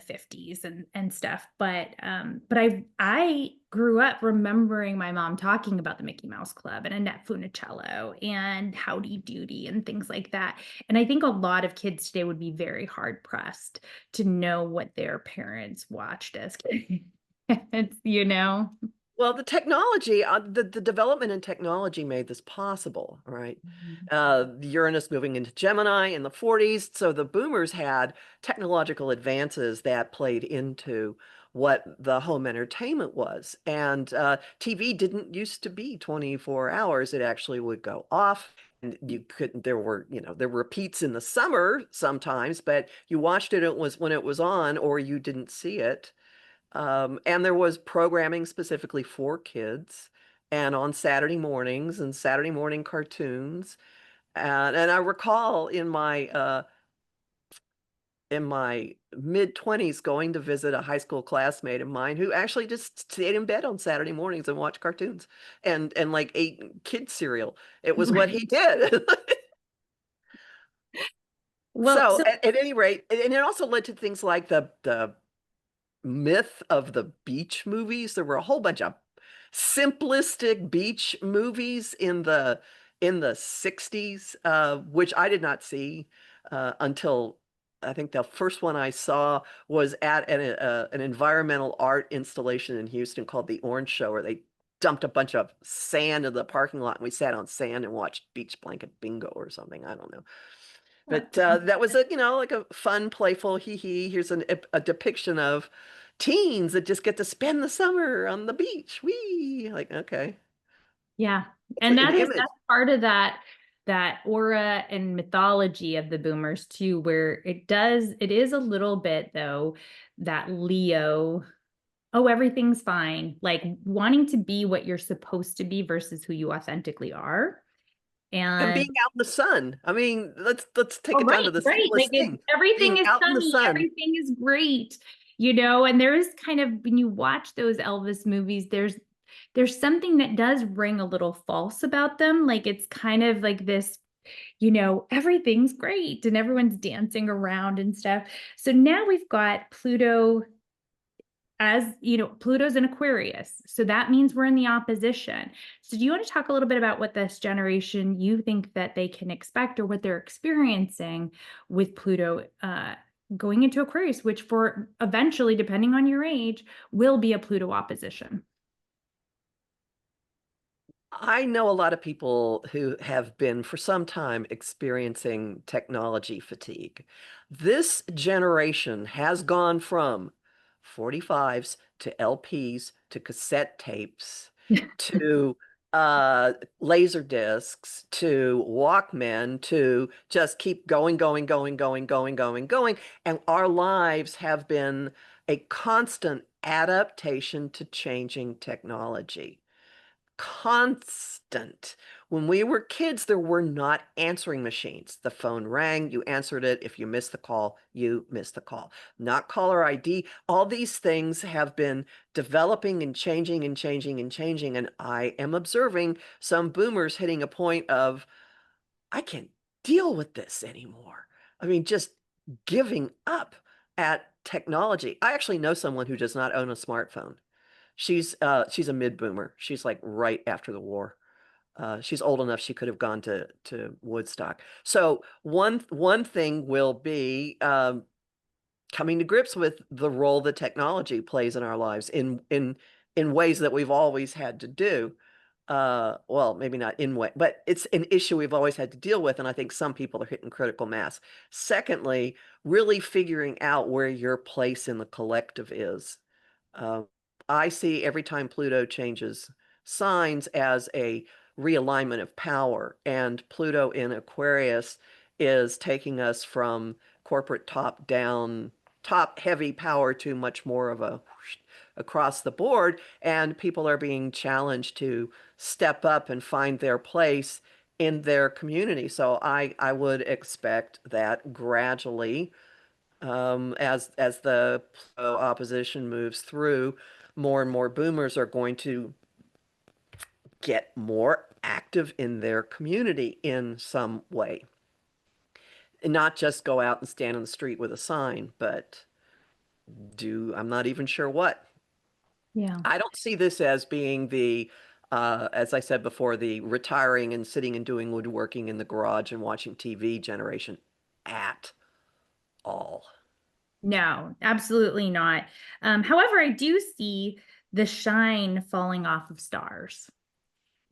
50s and stuff. But I grew up remembering my mom talking about the Mickey Mouse Club and Annette Funicello and Howdy Doody and things like that. And I think a lot of kids today would be very hard pressed to know what their parents watched as kids, Well, the technology, the development in technology made this possible, right? Mhm. Uranus moving into Gemini in the 40s. So the boomers had technological advances that played into what the home entertainment was. And TV didn't used to be 24 hours. It actually would go off. And you couldn't, there were, there were repeats in the summer sometimes, but you watched it, it was when it was on, or you didn't see it. And there was programming specifically for kids and on Saturday mornings and Saturday morning cartoons. And I recall in my mid-20s going to visit a high school classmate of mine who actually just stayed in bed on Saturday mornings and watched cartoons and like ate kid cereal. It was what Right. he did. Well, So so at any rate, and it also led to things like the myth of the beach movies. There were a whole bunch of simplistic beach movies in the 60s, which I did not see until I think the first one I saw was at an environmental art installation in Houston called the Orange Show, where they dumped a bunch of sand in the parking lot and we sat on sand and watched beach blanket bingo or something. I don't know. that But that was like a fun, playful hee hee. Here's a depiction of teens that just get to spend the summer on the beach. Wee, like, okay. Yeah. It's And an image. that's part of that aura and mythology of the boomers too, where it is a little bit though, that Leo, oh, everything's fine, like wanting to be what you're supposed to be versus who you authentically are. And And being out in the sun. I mean, let's take oh, it down to right, the right. Like simplest thing. everything Being is out in the sunny, sun. everything is great, and there is kind of when you watch those Elvis movies, there's something that does ring a little false about them. Like it's kind of like this, everything's great and everyone's dancing around and stuff. So now we've got Pluto as, Pluto's in Aquarius. So that means we're in the opposition. So do you want to talk a little bit about what this generation you think that they can expect or what they're experiencing with Pluto going into Aquarius, which for eventually, depending on your age, will be a Pluto opposition? I know a lot of people who have been for some time experiencing technology fatigue. This generation has gone from 45s to LPs to cassette tapes to laser discs to Walkmen to just keep going, going, going, going, going, going, going. And our lives have been a constant adaptation to changing technology. Constant. When we were kids, there were not answering machines. The phone rang, you answered it. If you missed the call, you missed the call. Not caller ID. All these things have been developing and changing and changing and changing. And I am observing some boomers hitting a point of, I can't deal with this anymore. I mean, just giving up at technology. I actually know someone who does not own a smartphone. She's a mid-boomer. She's like right after the war. She's old enough she could have gone to Woodstock. So one thing will be coming to grips with the role that technology plays in our lives in ways that we've always had to do. Well, maybe not in way, but it's an issue we've always had to deal with, and I think some people are hitting critical mass. Secondly, really figuring out where your place in the collective is. Uh, I see every time Pluto changes signs as a realignment of power, and Pluto in Aquarius is taking us from corporate top down, top heavy power to much more of a whoosh across the board, and people are being challenged to step up and find their place in their community. So I would expect that gradually as the opposition moves through, more and more boomers are going to get more active in their community in some way. And not just go out and stand on the street with a sign, but I'm not even sure what. Yeah. I don't see this as being as I said before, the retiring and sitting and doing woodworking in the garage and watching TV generation at all. No, absolutely not. However, I do see the shine falling off of stars,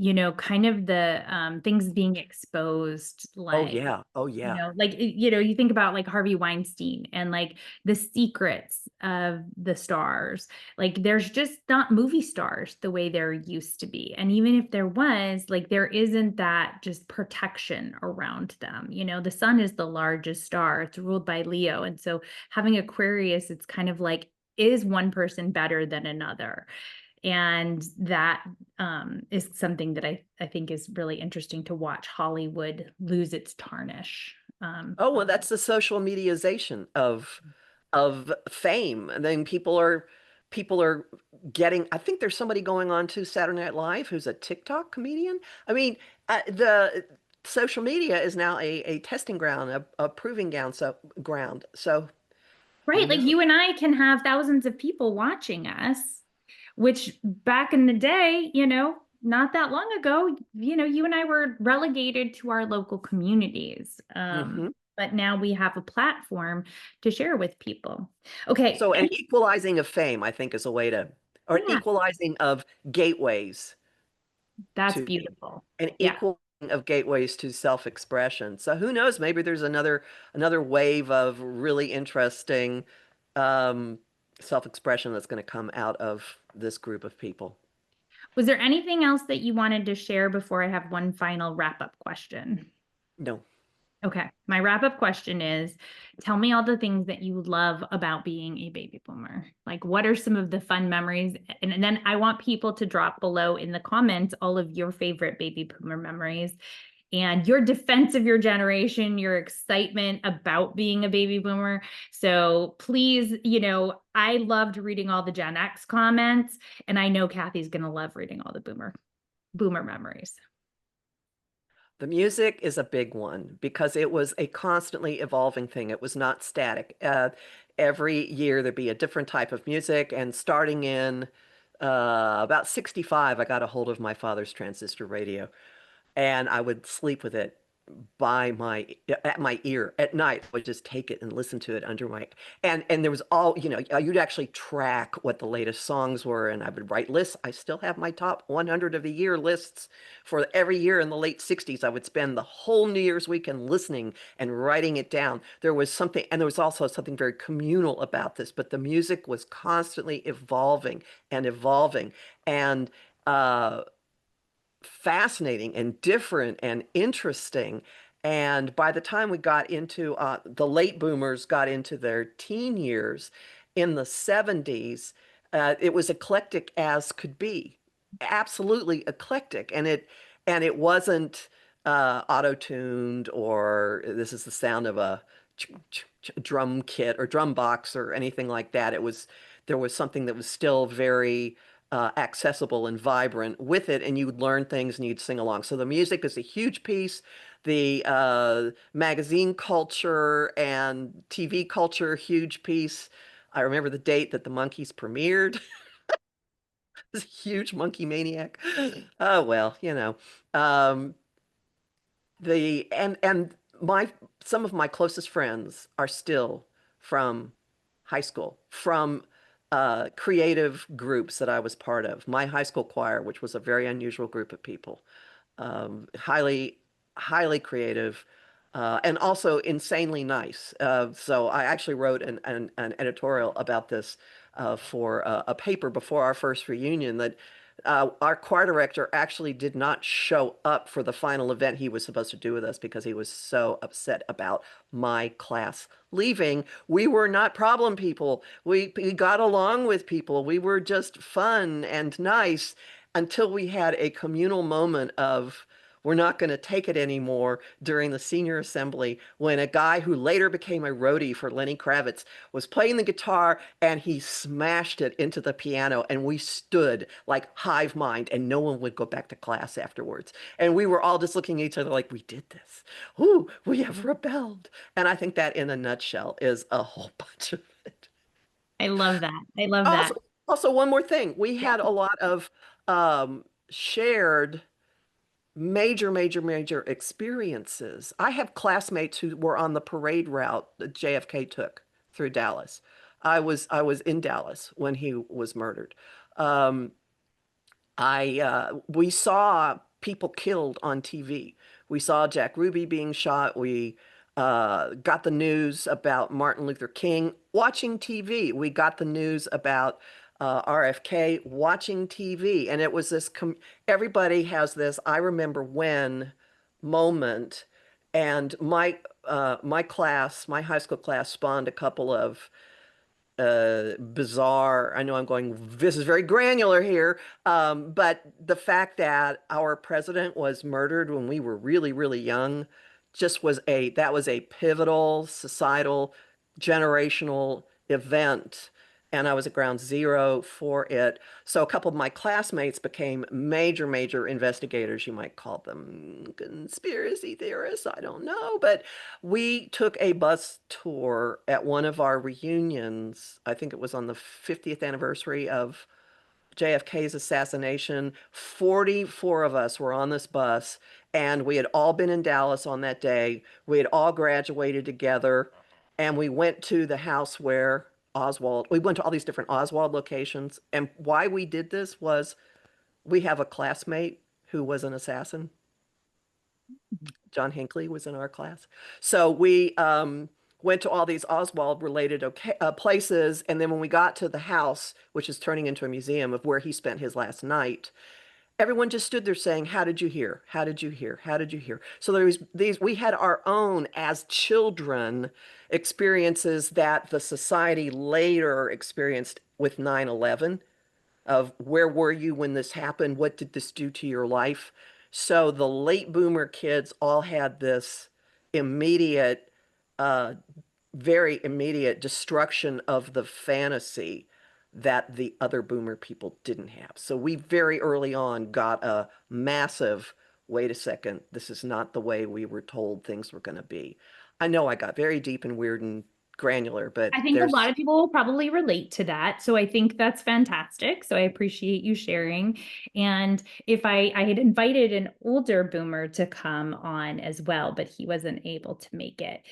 you know, kind of the things being exposed, Oh like, yeah. Oh you yeah. know, like, you know, you think about like Harvey Weinstein and like the secrets of the stars. Like, there's just not movie stars the way there used to be. And even if there was, like, there isn't that just protection around them. You know, the sun is the largest star, it's ruled by Leo. And so having Aquarius, it's kind of like, is one person better than another? And that is something that I think is really interesting to watch Hollywood lose its tarnish. Oh, well, that's the social medialization of fame. And then people are getting, I think there's somebody going on to Saturday Night Live who's a TikTok comedian. I mean, the social media is now a testing ground, a proving ground. So who Right, like knows? you and I can have thousands of people watching us, which back in the day, you know, not that long ago, you know, you and I were relegated to our local communities. Hmm. But now we have a platform to share with people. Okay, So an equalizing of fame, I think, is a way to, or yeah, equalizing of gateways that's to beautiful. an Yeah. equal of gateways to self-expression. So who knows? Maybe there's another wave of really interesting um, self-expression that's going to come out of this group of people. Was there anything else that you wanted to share before I have one final wrap up question? No. Okay, my wrap up question is, tell me all the things that you love about being a baby boomer. Like, what are some of the fun memories? And then I want people to drop below in the comments all of your favorite baby boomer memories and your defense of your generation, your excitement about being a baby boomer. So please, you know, I loved reading all the Gen X comments, and I know Kathy's going to love reading all the boomer memories. The music is a big one because it was a constantly evolving thing. It was not static. Every year there'd be a different type of music, and starting in about 65, I got a hold of my father's transistor radio, and I would sleep with it by my at my ear at night. I would just take it and listen to it under my and there was all, you'd actually track what the latest songs were, and I would write lists. I still have my top 100 of the year lists for every year in the late 60s. I would spend the whole New Year's weekend listening and writing it down. There was something, and there was also something very communal about this, but the music was constantly evolving and evolving. And fascinating and different and interesting. And by the time we got into the late boomers got into their teen years in the 70s, it was eclectic as could be, absolutely eclectic. And it wasn't auto-tuned or this is the sound of a drum kit or drum box or anything like that. There was something that was still very accessible and vibrant with it, and you would learn things and you'd sing along. So the music is a huge piece. The magazine culture and TV culture, huge piece. I remember the date that the Monkees premiered. This huge monkey maniac. Oh well, Um, the and my some of my closest friends are still from high school, from creative groups that I was part of. My high school choir, which was a very unusual group of people, highly, highly creative, and also insanely nice. So I actually wrote an editorial about this for a paper before our first reunion that our choir director actually did not show up for the final event he was supposed to do with us because he was so upset about my class leaving. We were not problem people. We got along with people. We were just fun and nice until we had a communal moment of we're not going to take it anymore during the senior assembly when a guy who later became a roadie for Lenny Kravitz was playing the guitar and he smashed it into the piano and we stood like hive mind and no one would go back to class afterwards. And we were all just looking at each other like we did this. Ooh, we have rebelled. And I think that in a nutshell is a whole bunch of it. I love that. I love Also, that. also one more thing. We Yeah. had a lot of shared major, major, major experiences. I have classmates who were on the parade route that JFK took through Dallas. I was in Dallas when he was murdered. Um, we saw people killed on TV. We saw Jack Ruby being shot. We got the news about Martin Luther King watching TV. We got the news about RFK watching TV. And it was this, everybody has this, I remember when moment. And my class, my high school class spawned a couple of bizarre. I know I'm going, this is very granular here, but the fact that our president was murdered when we were really, really young just was that was a pivotal societal, generational event. And I was at ground zero for it. So a couple of my classmates became major, major investigators. You might call them conspiracy theorists. I don't know. But we took a bus tour at one of our reunions. I think it was on the 50th anniversary of JFK's assassination. 44 of us were on this bus, and we had all been in Dallas on that day. We had all graduated together, and we went to the house where we went to all these different Oswald locations. And why we did this was we have a classmate who was an assassin. John Hinckley was in our class. So we went to all these Oswald related places. And then when we got to the house, which is turning into a museum of where he spent his last night, everyone just stood there saying, "How did you hear? How did you hear? How did you hear?" So there was these, we had our own as children experiences that the society later experienced with 9/11 of where were you when this happened? What did this do to your life? So the late boomer kids all had this immediate, uh, very immediate destruction of the fantasy that the other boomer people didn't have. So we very early on got a massive, wait a second, this is not the way we were told things were going to be. I know I got very deep and weird and granular, but I think a lot there's of people will probably relate to that. So I think that's fantastic. So I appreciate you sharing. And if I had invited an older boomer to come on as well, but he wasn't able to make it.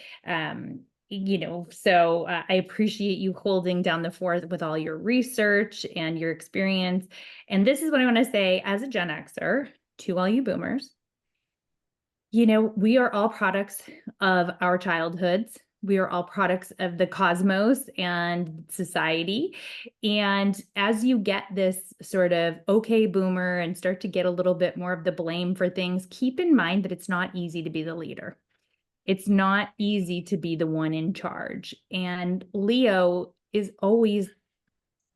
So I appreciate you holding down the fort with all your research and your experience. And this is what I want to say as a Gen Xer to all you boomers. We are all products of our childhoods. We are all products of the cosmos and society. And as you get this sort of okay boomer and start to get a little bit more of the blame for things, keep in mind that it's not easy to be the leader. It's not easy to be the one in charge. And Leo is always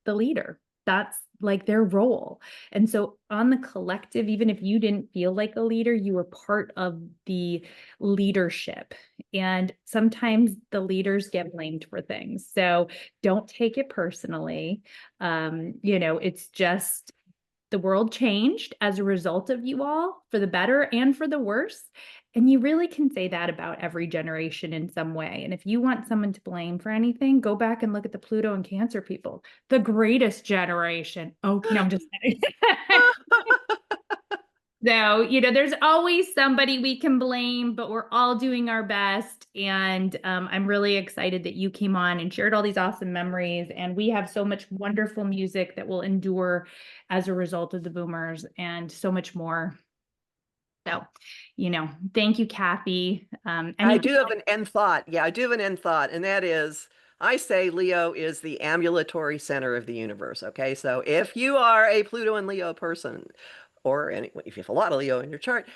the leader. That's like their role. And so on the collective, even if you didn't feel like a leader, you were part of the leadership. And sometimes the leaders get blamed for things. So don't take it personally. It's just the world changed as a result of you all for the better and for the worse. And you really can say that about every generation in some way. And if you want someone to blame for anything, go back and look at the Pluto and Cancer people, the greatest generation. Oh, no, I'm just kidding. So, there's always somebody we can blame, but we're all doing our best. And I'm really excited that you came on and shared all these awesome memories. And we have so much wonderful music that will endure as a result of the boomers and so much more. So, thank you, Kathy. I Anything do have an end thought. Yeah, I do have an end thought, and that is I say Leo is the ambulatory center of the universe. Okay, so if you are a Pluto and Leo person, or if you have a lot of Leo in your chart,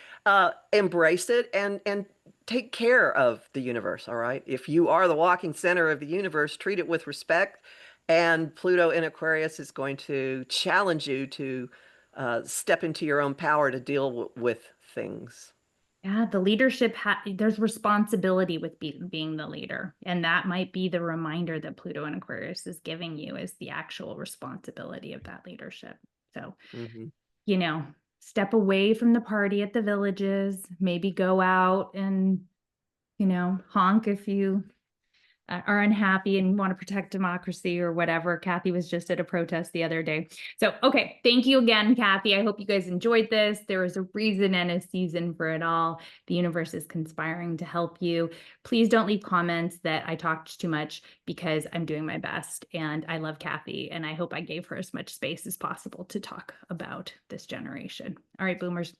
embrace it and take care of the universe. All right, if you are the walking center of the universe, treat it with respect. And Pluto in Aquarius is going to challenge you to step into your own power to deal with things. Yeah, the leadership, there's responsibility with being the leader. And that might be the reminder that Pluto and Aquarius is giving you is the actual responsibility of that leadership. So, Mhm. step away from the party at the villages, maybe go out and, honk if you are unhappy and want to protect democracy or whatever. Kathy was just at a protest the other day. So, okay, thank you again, Kathy. I hope you guys enjoyed this. There is a reason and a season for it all. The universe is conspiring to help you. Please don't leave comments that I talked too much, because I'm doing my best and I love Kathy and I hope I gave her as much space as possible to talk about this generation. All right, boomers.